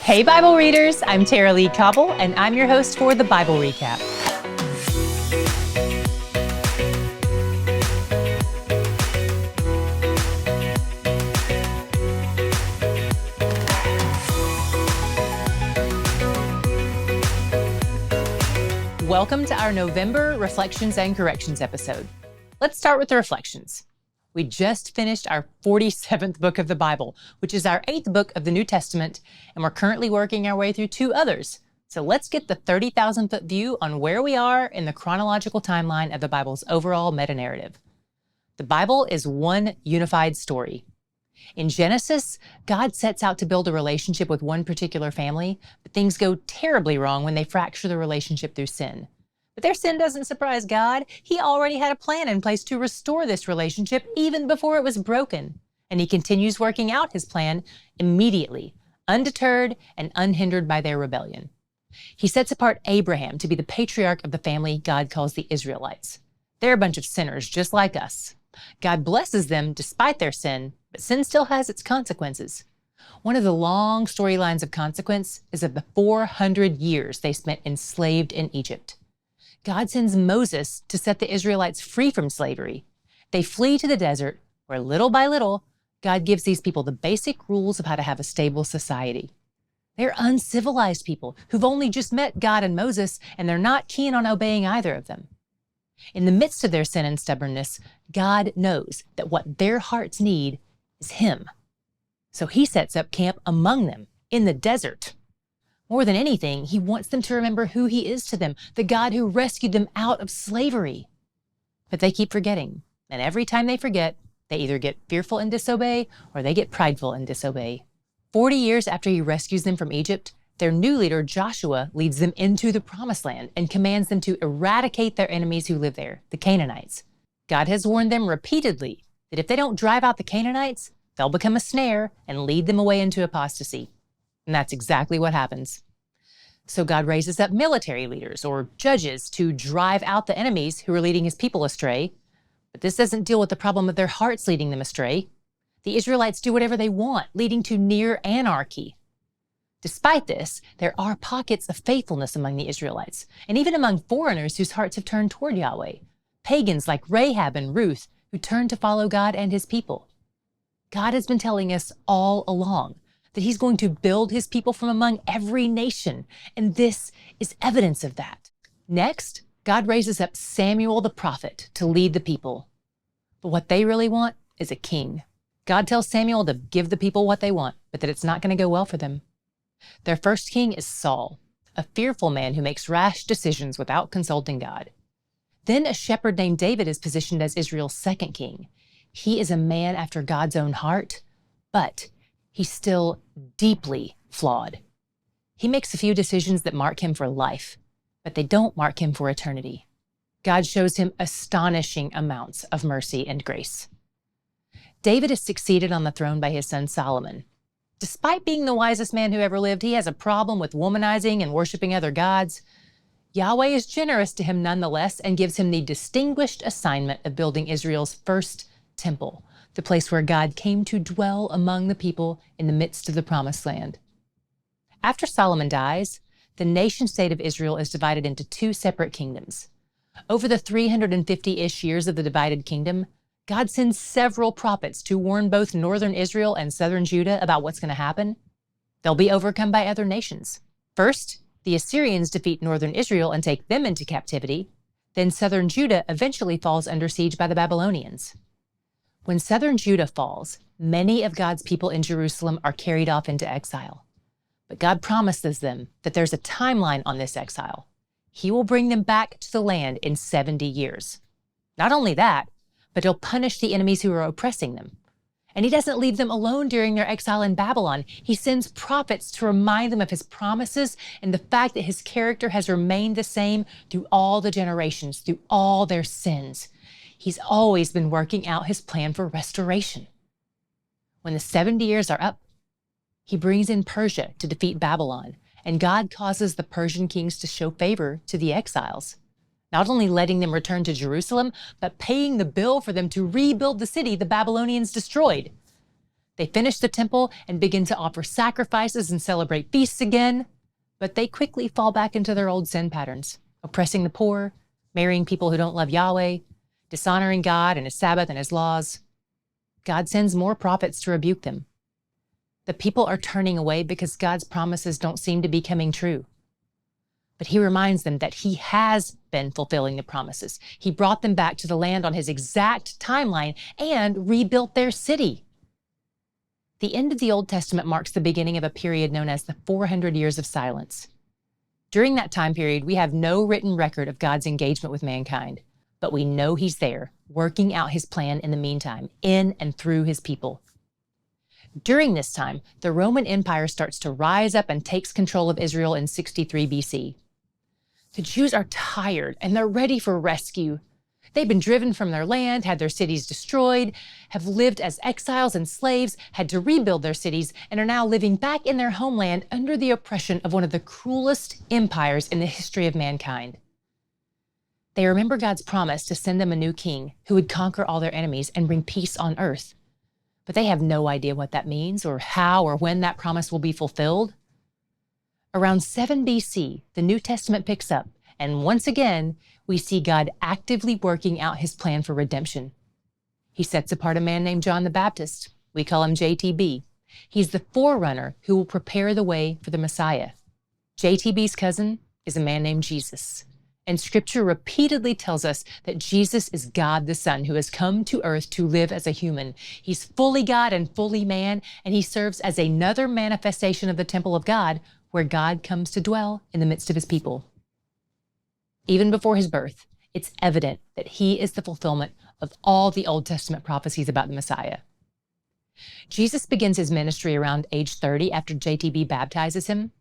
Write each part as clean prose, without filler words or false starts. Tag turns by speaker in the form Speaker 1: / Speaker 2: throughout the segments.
Speaker 1: Hey Bible readers, I'm Tara Lee Cobble, and I'm your host for the Bible Recap. Welcome to our November Reflections and Corrections episode. Let's start with the reflections. We just finished our 47th book of the Bible, which is our 8th book of the New Testament, and we're currently working our way through 2 others. So let's get the 30,000-foot view on where we are in the chronological timeline of the Bible's overall meta-narrative. The Bible is one unified story. In Genesis, God sets out to build a relationship with one particular family, but things go terribly wrong when they fracture the relationship through sin. But their sin doesn't surprise God. He already had a plan in place to restore this relationship even before it was broken. And he continues working out his plan immediately, undeterred and unhindered by their rebellion. He sets apart Abraham to be the patriarch of the family God calls the Israelites. They're a bunch of sinners just like us. God blesses them despite their sin, but sin still has its consequences. One of the long storylines of consequence is of the 400 years they spent enslaved in Egypt. God sends Moses to set the Israelites free from slavery. They flee to the desert, where little by little, God gives these people the basic rules of how to have a stable society. They're uncivilized people who've only just met God and Moses, and they're not keen on obeying either of them. In the midst of their sin and stubbornness, God knows that what their hearts need is Him. So He sets up camp among them in the desert. More than anything, He wants them to remember who He is to them, the God who rescued them out of slavery. But they keep forgetting, and every time they forget, they either get fearful and disobey, or they get prideful and disobey. 40 years after He rescues them from Egypt, their new leader, Joshua, leads them into the Promised Land and commands them to eradicate their enemies who live there, the Canaanites. God has warned them repeatedly that if they don't drive out the Canaanites, they'll become a snare and lead them away into apostasy. And that's exactly what happens. So God raises up military leaders or judges to drive out the enemies who are leading His people astray. But this doesn't deal with the problem of their hearts leading them astray. The Israelites do whatever they want, leading to near anarchy. Despite this, there are pockets of faithfulness among the Israelites, and even among foreigners whose hearts have turned toward Yahweh. Pagans like Rahab and Ruth who turned to follow God and His people. God has been telling us all along that He's going to build His people from among every nation, and this is evidence of that. Next, God raises up Samuel the prophet to lead the people. But what they really want is a king. God tells Samuel to give the people what they want, but that it's not going to go well for them. Their first king is Saul, a fearful man who makes rash decisions without consulting God. Then a shepherd named David is positioned as Israel's second king. He is a man after God's own heart, but he's still deeply flawed. He makes a few decisions that mark him for life, but they don't mark him for eternity. God shows him astonishing amounts of mercy and grace. David is succeeded on the throne by his son Solomon. Despite being the wisest man who ever lived, he has a problem with womanizing and worshiping other gods. Yahweh is generous to him nonetheless and gives him the distinguished assignment of building Israel's first temple, the place where God came to dwell among the people in the midst of the Promised Land. After Solomon dies, the nation-state of Israel is divided into 2 separate kingdoms. Over the 350-ish years of the divided kingdom, God sends several prophets to warn both northern Israel and southern Judah about what's going to happen. They'll be overcome by other nations. First, the Assyrians defeat northern Israel and take them into captivity. Then southern Judah eventually falls under siege by the Babylonians. When southern Judah falls, many of God's people in Jerusalem are carried off into exile. But God promises them that there's a timeline on this exile. He will bring them back to the land in 70 years. Not only that, but He'll punish the enemies who are oppressing them. And He doesn't leave them alone during their exile in Babylon. He sends prophets to remind them of His promises and the fact that His character has remained the same through all the generations, through all their sins. He's always been working out His plan for restoration. When the 70 years are up, He brings in Persia to defeat Babylon, and God causes the Persian kings to show favor to the exiles, not only letting them return to Jerusalem, but paying the bill for them to rebuild the city the Babylonians destroyed. They finish the temple and begin to offer sacrifices and celebrate feasts again, but they quickly fall back into their old sin patterns, oppressing the poor, marrying people who don't love Yahweh, dishonoring God and His Sabbath and His laws. God sends more prophets to rebuke them. The people are turning away because God's promises don't seem to be coming true. But He reminds them that He has been fulfilling the promises. He brought them back to the land on His exact timeline and rebuilt their city. The end of the Old Testament marks the beginning of a period known as the 400 years of silence. During that time period, we have no written record of God's engagement with mankind, but we know He's there, working out His plan in the meantime, in and through His people. During this time, the Roman Empire starts to rise up and takes control of Israel in 63 BC. The Jews are tired and they're ready for rescue. They've been driven from their land, had their cities destroyed, have lived as exiles and slaves, had to rebuild their cities, and are now living back in their homeland under the oppression of one of the cruelest empires in the history of mankind. They remember God's promise to send them a new king who would conquer all their enemies and bring peace on earth. But they have no idea what that means or how or when that promise will be fulfilled. Around 7 BC, the New Testament picks up, and once again, we see God actively working out His plan for redemption. He sets apart a man named John the Baptist. We call him JTB. He's the forerunner who will prepare the way for the Messiah. JTB's cousin is a man named Jesus. And Scripture repeatedly tells us that Jesus is God the Son who has come to earth to live as a human. He's fully God and fully man, and He serves as another manifestation of the temple of God, where God comes to dwell in the midst of His people. Even before His birth, it's evident that He is the fulfillment of all the Old Testament prophecies about the Messiah. Jesus begins His ministry around age 30 after JTB baptizes Him.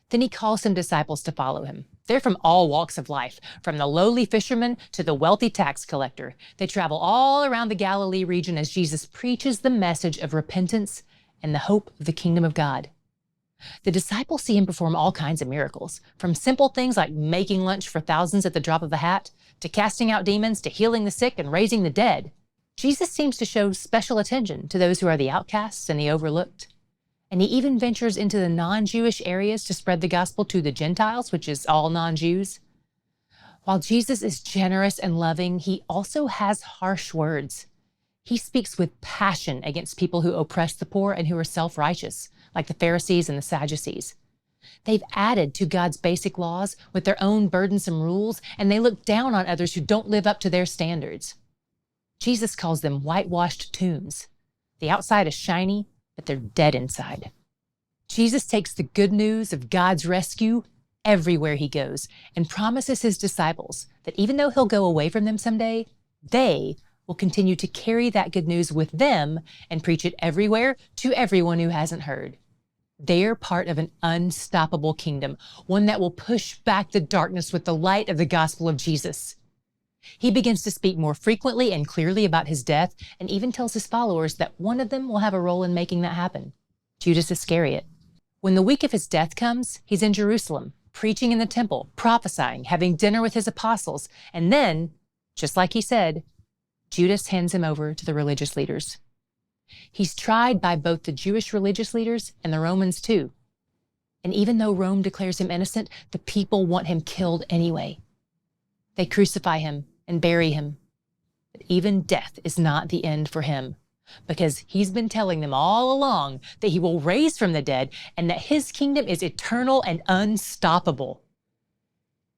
Speaker 1: Then He calls some disciples to follow Him. They're from all walks of life, from the lowly fisherman to the wealthy tax collector. They travel all around the Galilee region as Jesus preaches the message of repentance and the hope of the kingdom of God. The disciples see Him perform all kinds of miracles, from simple things like making lunch for thousands at the drop of a hat, to casting out demons, to healing the sick and raising the dead. Jesus seems to show special attention to those who are the outcasts and the overlooked. And He even ventures into the non-Jewish areas to spread the gospel to the Gentiles, which is all non-Jews. While Jesus is generous and loving, He also has harsh words. He speaks with passion against people who oppress the poor and who are self-righteous, like the Pharisees and the Sadducees. They've added to God's basic laws with their own burdensome rules, and they look down on others who don't live up to their standards. Jesus calls them whitewashed tombs. The outside is shiny, but they're dead inside. Jesus takes the good news of God's rescue everywhere He goes and promises His disciples that even though He'll go away from them someday, they will continue to carry that good news with them and preach it everywhere to everyone who hasn't heard. They're part of an unstoppable kingdom, one that will push back the darkness with the light of the gospel of Jesus. He begins to speak more frequently and clearly about His death, and even tells His followers that one of them will have a role in making that happen, Judas Iscariot. When the week of His death comes, He's in Jerusalem, preaching in the temple, prophesying, having dinner with His apostles, and then, just like He said, Judas hands Him over to the religious leaders. He's tried by both the Jewish religious leaders and the Romans too. And even though Rome declares Him innocent, the people want Him killed anyway. They crucify Him and bury Him. But even death is not the end for Him, because He's been telling them all along that He will raise from the dead and that His kingdom is eternal and unstoppable.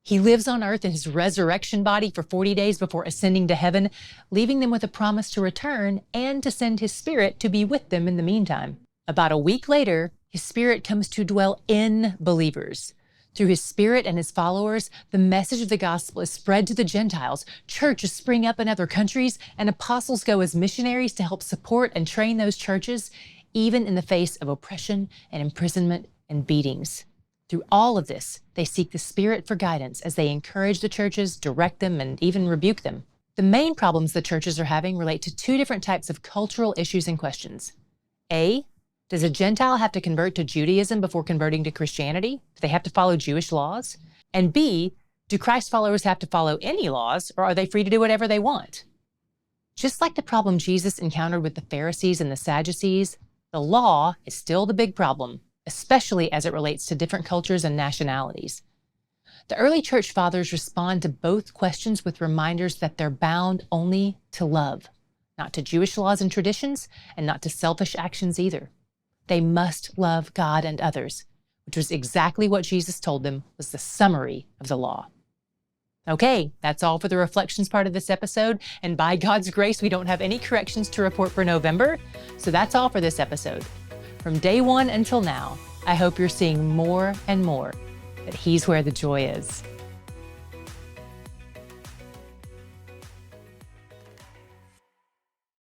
Speaker 1: He lives on earth in His resurrection body for 40 days before ascending to heaven, leaving them with a promise to return and to send His Spirit to be with them in the meantime. About a week later, His Spirit comes to dwell in believers. Through His Spirit and His followers, the message of the gospel is spread to the Gentiles, churches spring up in other countries, and apostles go as missionaries to help support and train those churches, even in the face of oppression and imprisonment and beatings. Through all of this, they seek the Spirit for guidance as they encourage the churches, direct them, and even rebuke them. The main problems the churches are having relate to two different types of cultural issues and questions. A, does a Gentile have to convert to Judaism before converting to Christianity? Do they have to follow Jewish laws? And B, do Christ followers have to follow any laws, or are they free to do whatever they want? Just like the problem Jesus encountered with the Pharisees and the Sadducees, The law is still the big problem, especially as it relates to different cultures and nationalities. The early church fathers respond to both questions with reminders that they're bound only to love, not to Jewish laws and traditions, and not to selfish actions either. They must love God and others, which was exactly what Jesus told them was the summary of the law. Okay, that's all for the reflections part of this episode, and by God's grace, we don't have any corrections to report for November, so that's all for this episode. From day one until now, I hope you're seeing more and more that He's where the joy is.